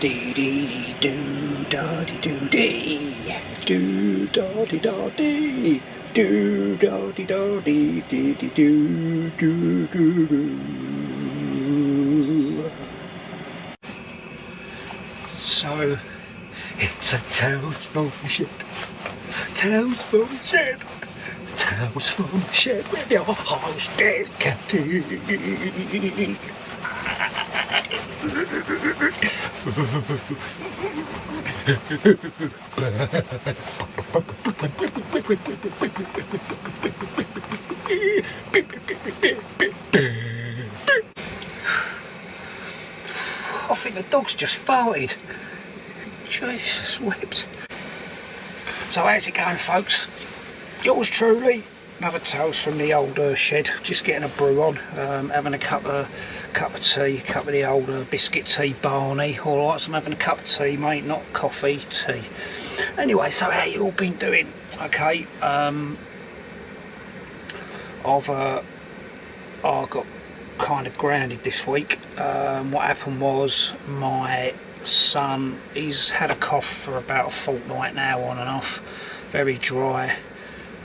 Dee dee doo da dee doo dee. Do da dee da dee. Do da dee da dee dee dee do do do do. So it's a tales from the shed. Tales from the shed. Tales from the shed with your host Descattys. I think the dog's just farted. Jesus wept. So how's it going, folks? Yours truly, another Tales from the old shed. Just getting a brew on, having a cup of tea, cup of the old biscuit tea Barney. All right, so I'm having a cup of tea, mate, not coffee, tea. Anyway, so how you all been doing? Okay, I got kind of grounded this week. What happened was my son, he's had a cough for about a fortnight now, on and off, very dry,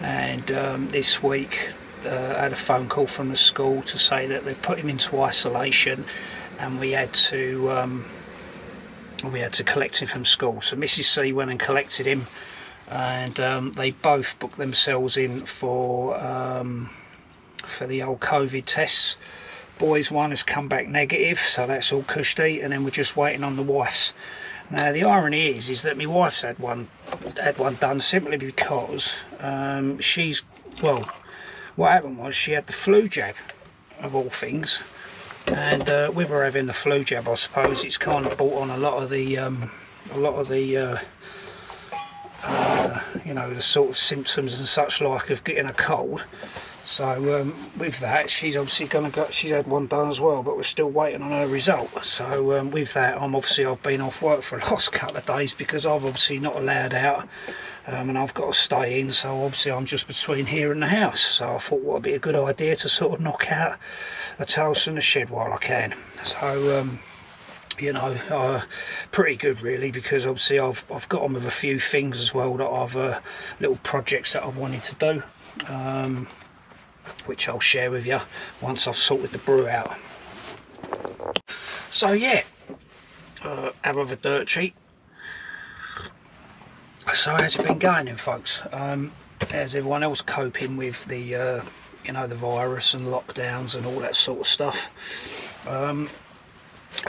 and this week I had a phone call from the school to say that they've put him into isolation, and we had to collect him from school. So Mrs. C went and collected him, and they both booked themselves in for the old COVID tests. Boys one has come back negative, so that's all cushy, and then we're just waiting on the wife's. Now the irony is that my wife's had one done simply because what happened was she had the flu jab, of all things, and with her having the flu jab, I suppose it's kind of brought on a lot of the you know, the sort of symptoms and such like of getting a cold. So with that, she's obviously she's had one done as well, but we're still waiting on her result. So with that, I've been off work for the last couple of days because I've obviously not allowed out, and I've got to stay in. So obviously I'm just between here and the house. So I thought what would be a good idea to sort of knock out a Tales from the Shed while I can. So you know, pretty good really, because obviously I've got on with a few things as well that I've little projects that I've wanted to do. Which I'll share with you once I've sorted the brew out. So yeah, out of a dirt sheet. So how's it been going then, folks? How's everyone else coping with the you know, the virus and lockdowns and all that sort of stuff?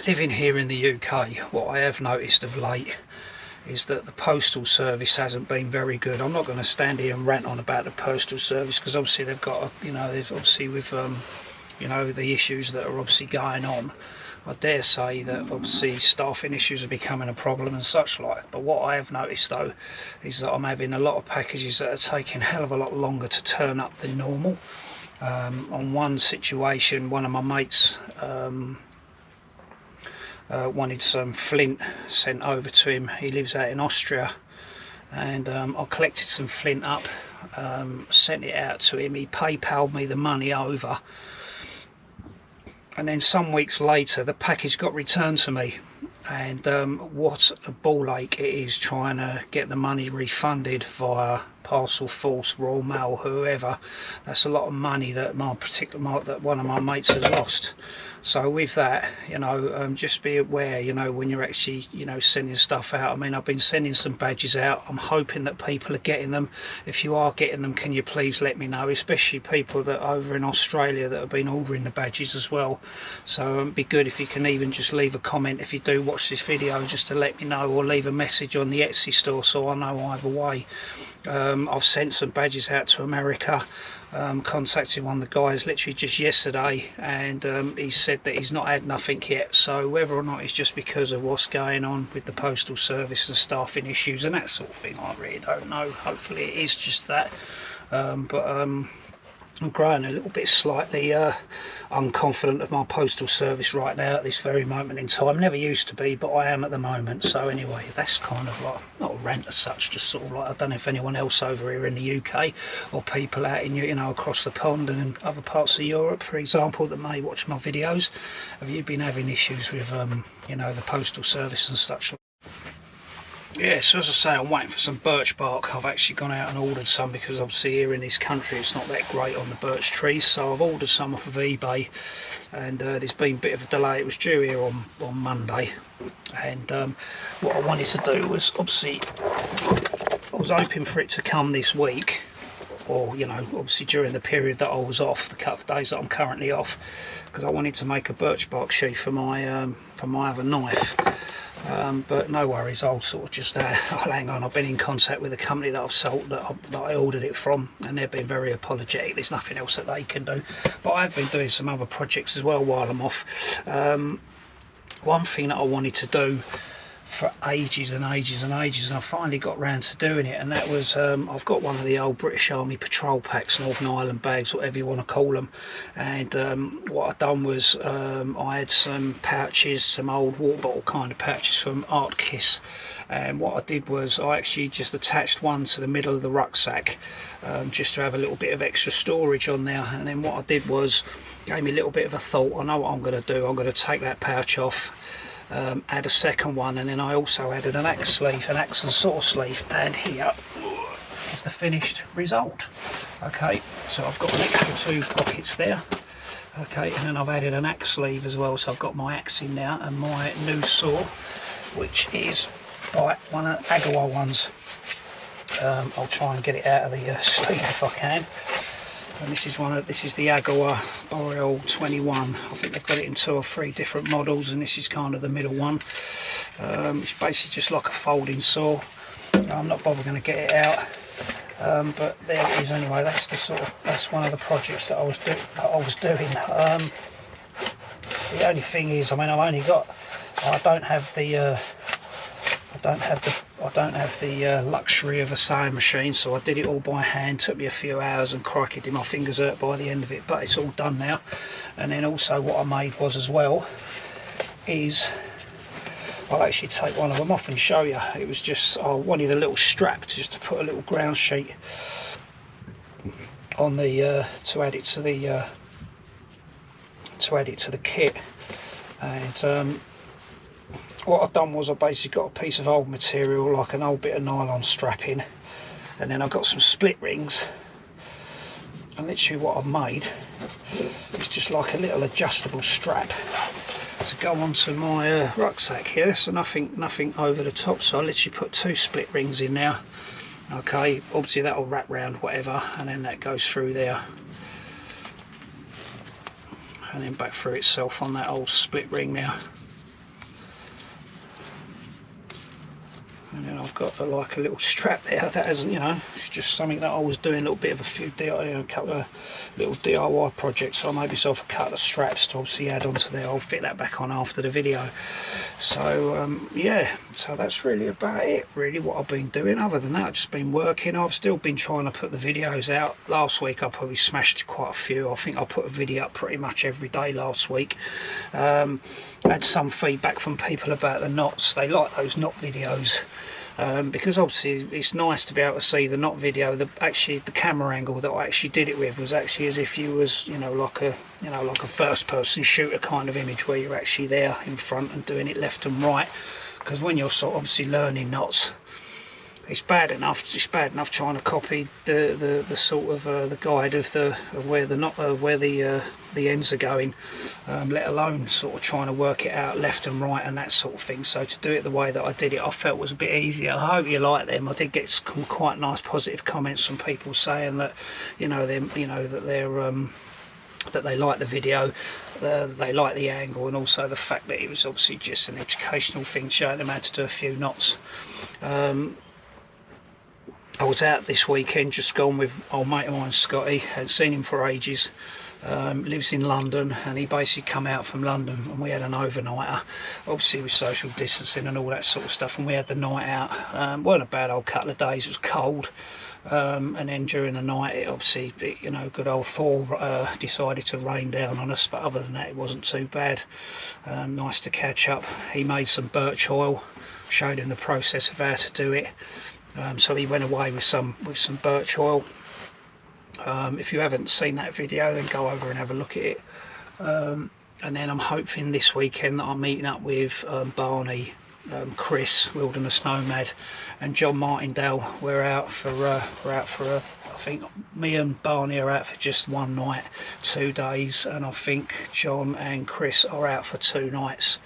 Living here in the UK, what I have noticed of late is that the postal service hasn't been very good. I'm not going to stand here and rant on about the postal service, because obviously they've got, you know, there's obviously with you know, the issues that are obviously going on. I dare say that obviously staffing issues are becoming a problem and such like. But what I have noticed though is that I'm having a lot of packages that are taking a hell of a lot longer to turn up than normal. On one situation, one of my mates wanted some flint sent over to him. He lives out in Austria, and I collected some flint up, sent it out to him. He PayPal'd me the money over, and then some weeks later the package got returned to me, and what a ball ache it is trying to get the money refunded via Parcel Force, Royal Mail, whoever. That's a lot of money that that one of my mates has lost. So with that, you know, just be aware, you know, when you're actually, you know, sending stuff out. I mean, I've been sending some badges out. I'm hoping that people are getting them. If you are getting them, can you please let me know, especially people that are over in Australia that have been ordering the badges as well. So it'd be good if you can even just leave a comment if you do watch this video, just to let me know, or leave a message on the Etsy store so I know either way. I've sent some badges out to America. Contacted one of the guys literally just yesterday, and he said that he's not had nothing yet. So whether or not it's just because of what's going on with the postal service and staffing issues and that sort of thing, I really don't know. Hopefully it is just that. I'm growing a little bit slightly unconfident of my postal service right now at this very moment in time. Never used to be, but I am at the moment. So anyway, that's kind of like, not a rant as such, just sort of like, I don't know if anyone else over here in the UK or people out in, you know, across the pond and in other parts of Europe, for example, that may watch my videos, have you been having issues with, you know, the postal service and such? Yeah, so as I say, I'm waiting for some birch bark. I've actually gone out and ordered some because obviously here in this country it's not that great on the birch trees, so I've ordered some off of eBay, and there's been a bit of a delay. It was due here on Monday, and what I wanted to do was, obviously I was hoping for it to come this week, or, you know, obviously during the period that I was off, the couple of days that I'm currently off, because I wanted to make a birch bark sheath for my other knife. But no worries, I'll sort of just I'll hang on. I've been in contact with the company that I've sold, that I ordered it from, and they've been very apologetic. There's nothing else that they can do, but I've been doing some other projects as well while I'm off. One thing that I wanted to do for ages and ages and ages, and I finally got round to doing it, and that was I've got one of the old British Army patrol packs, Northern Ireland bags, whatever you want to call them, and what I'd done was I had some pouches, some old water bottle kind of pouches from Art Kiss, and what I did was I actually just attached one to the middle of the rucksack, just to have a little bit of extra storage on there. And then what I did was, gave me a little bit of a thought. I know what I'm going to do. I'm going to take that pouch off, add a second one, and then I also added an axe sleeve, an axe and saw sleeve, and here is the finished result. Okay, so I've got an extra 2 pockets there. Okay, and then I've added an axe sleeve as well, so I've got my axe in now, and my new saw, which is one of the Agawa ones. I'll try and get it out of the sleeve if I can. And this is the Agawa Boreal 21. I think they've got it in 2 or 3 different models, and this is kind of the middle one. It's basically just like a folding saw. I'm not bothered going to get it out, but there it is anyway. That's one of the projects that I was doing. The only thing is, I mean, I don't have the luxury of a sewing machine, so I did it all by hand. Took me a few hours, and crikey, did my fingers hurt by the end of it, but it's all done now. And then also what I made was, as well, is I'll actually take one of them off and show you. It was just, I wanted a little strap just to put a little ground sheet on the to add it to the kit. And what I've done was I basically got a piece of old material, like an old bit of nylon strapping, and then I've got some split rings, and literally what I've made is just like a little adjustable strap to go onto my rucksack here, so nothing over the top. So I literally put 2 split rings in now. Okay, obviously that'll wrap round whatever, and then that goes through there, and then back through itself on that old split ring now. And then I've got like a little strap there that hasn't, you know, just something that I was doing, a little bit of a couple of little DIY projects. So I made myself a couple of straps to obviously add onto there. I'll fit that back on after the video. So yeah, so that's really about it, really, what I've been doing. Other than that, I've just been working. I've still been trying to put the videos out. Last week I probably smashed quite a few. I think I put a video up pretty much every day last week. Had some feedback from people about the knots. They like those knot videos. Because obviously it's nice to be able to see the knot video. Actually the camera angle that I actually did it with was actually as if you was, like a first person shooter kind of image, where you're actually there in front and doing it left and right. Because when you're sort of obviously learning knots, it's bad enough trying to copy the sort of the guide of where the ends are going, let alone sort of trying to work it out left and right and that sort of thing. So to do it the way that I did it, I felt was a bit easier. I hope you like them. I did get some quite nice positive comments from people saying that that they like the video, they like the angle, and also the fact that it was obviously just an educational thing, showing them how to do a few knots. I was out this weekend, just gone with old mate of mine, Scotty. Hadn't seen him for ages. Lives in London, and he basically come out from London, and we had an overnighter, obviously with social distancing and all that sort of stuff, and we had the night out. Weren't a bad old couple of days. It was cold, and then during the night it obviously, you know, good old Thor decided to rain down on us, but other than that it wasn't too bad. Nice to catch up. He made some birch oil, showed him the process of how to do it. So he went away with some birch oil. If you haven't seen that video, then go over and have a look at it. And then I'm hoping this weekend that I'm meeting up with Barney, Chris, Wilderness Nomad, and John Martindale. We're out for I think me and Barney are out for just one night, 2 days, and I think John and Chris are out for 2 nights.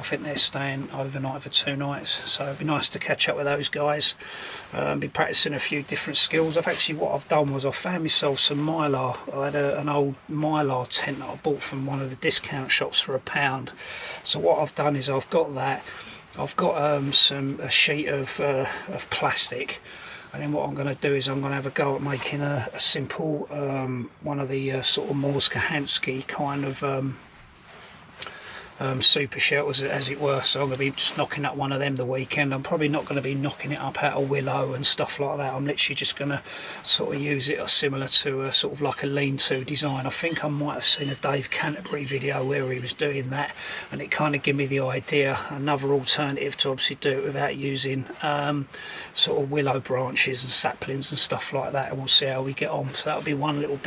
I think they're staying overnight for 2 nights, so it'd be nice to catch up with those guys. Be practicing a few different skills. What I've done was I found myself some mylar. I had an old mylar tent that I bought from one of the discount shops for £1. So what I've done is I've got that. I've got a sheet of plastic, and then what I'm going to do is I'm going to have a go at making a simple one of the sort of Morse Kahansky kind of super shelters, as it were. So I'm going to be just knocking up one of them the weekend. I'm probably not going to be knocking it up out of willow and stuff like that. I'm literally just going to sort of use it similar to a sort of like a lean-to design. I think I might have seen a Dave Canterbury video where he was doing that, and it kind of gave me the idea, another alternative to obviously do it without using sort of willow branches and saplings and stuff like that, and we'll see how we get on. So that'll be one little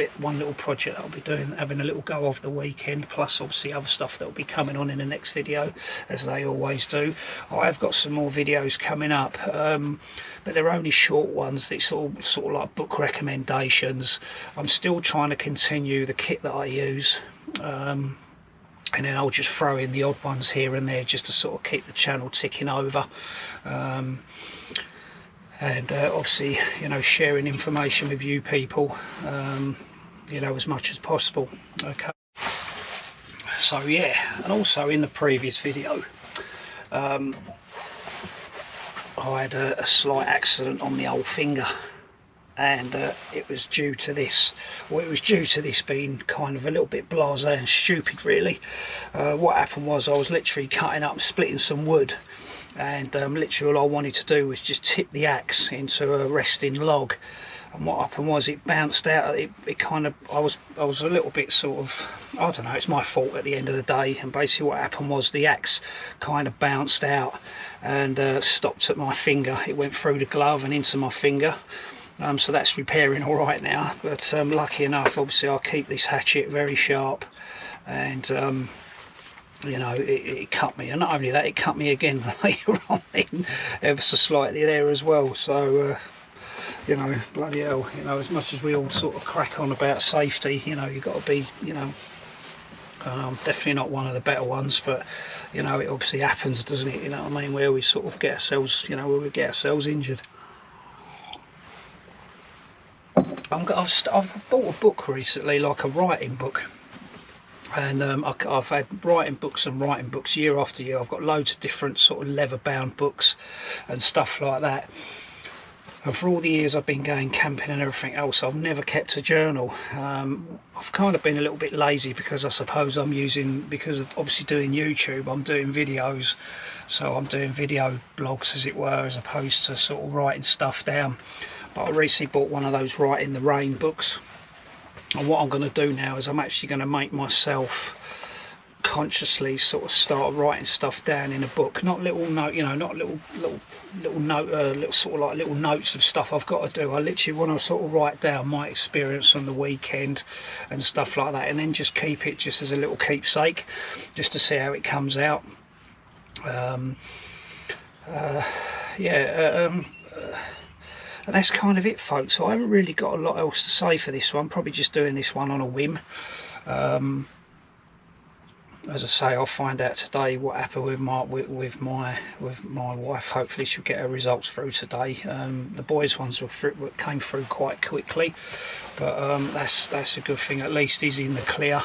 project that I'll be doing, having a little go of the weekend, plus obviously other stuff that will be coming on in the next video, as they always do. I've got some more videos coming up, but they're only short ones. It's all sort of like book recommendations. I'm still trying to continue the kit that I use, and then I'll just throw in the odd ones here and there just to sort of keep the channel ticking over. And obviously, you know, sharing information with you people, you know, as much as possible. Okay. So yeah, and also in the previous video, I had a slight accident on the old finger, and it was due to this. Well, it was due to this being kind of a little bit blasé and stupid, really. What happened was I was literally cutting up, splitting some wood, and literally all I wanted to do was just tip the axe into a resting log. And what happened was it bounced out. It kind of, I was a little bit sort of, I don't know, it's my fault at the end of the day. And basically what happened was the axe kind of bounced out and stopped at my finger. It went through the glove and into my finger. So that's repairing all right now. But lucky enough, obviously I'll keep this hatchet very sharp, and you know, it cut me, and not only that, it cut me again later on, ever so slightly there as well. So you know, bloody hell, you know, as much as we all sort of crack on about safety, you know, you've got to be, you know, I'm definitely not one of the better ones, but, you know, it obviously happens, doesn't it, you know what I mean, where we sort of get ourselves, you know, where we get ourselves injured. I've bought a book recently, like a writing book, and I've had writing books year after year. I've got loads of different sort of leather bound books and stuff like that. And for all the years I've been going camping and everything else, I've never kept a journal. I've kind of been a little bit lazy, because I suppose because of obviously doing YouTube, I'm doing videos. So I'm doing video blogs, as it were, as opposed to sort of writing stuff down. But I recently bought one of those Write in the Rain books. And what I'm going to do now is I'm actually going to make myself consciously sort of start writing stuff down in a book, not little note, you know, not little note, little sort of like little notes of stuff I've got to do. I literally want to sort of write down my experience on the weekend and stuff like that, and then just keep it just as a little keepsake, just to see how it comes out. And that's kind of it, folks. So I haven't really got a lot else to say for this one. I'm probably just doing this one on a whim. As I say, I'll find out today what happened with my wife. Hopefully she'll get her results through today. The boys' ones came through quite quickly, but that's a good thing. At least he's in the clear.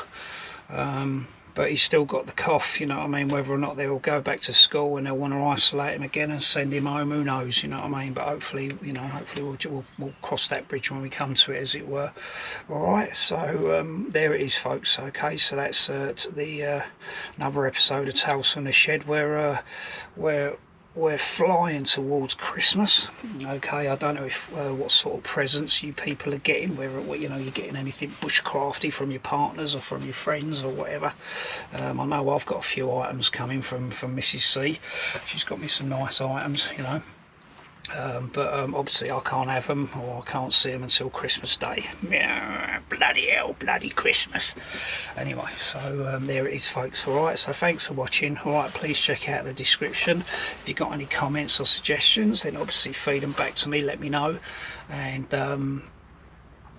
But he's still got the cough, you know what I mean. Whether or not they'll go back to school and they'll want to isolate him again and send him home, who knows, you know what I mean. But hopefully, you know, hopefully we'll cross that bridge when we come to it, as it were. All right, so there it is, folks. Okay, so that's another episode of Tales from the Shed, where we're flying towards Christmas. Okay, I don't know if what sort of presents you people are getting, whether you know you're getting anything bushcrafty from your partners or from your friends or whatever. I know I've got a few items coming from Mrs. C. She's got me some nice items, you know. But obviously I can't have them, or I can't see them until Christmas Day. Yeah, bloody hell, bloody Christmas. Anyway, so there it is, folks. Alright, so thanks for watching. Alright, please check out the description. If you've got any comments or suggestions, then obviously feed them back to me, let me know. And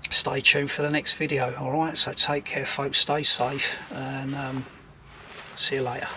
stay tuned for the next video. Alright, so take care, folks, stay safe, and see you later.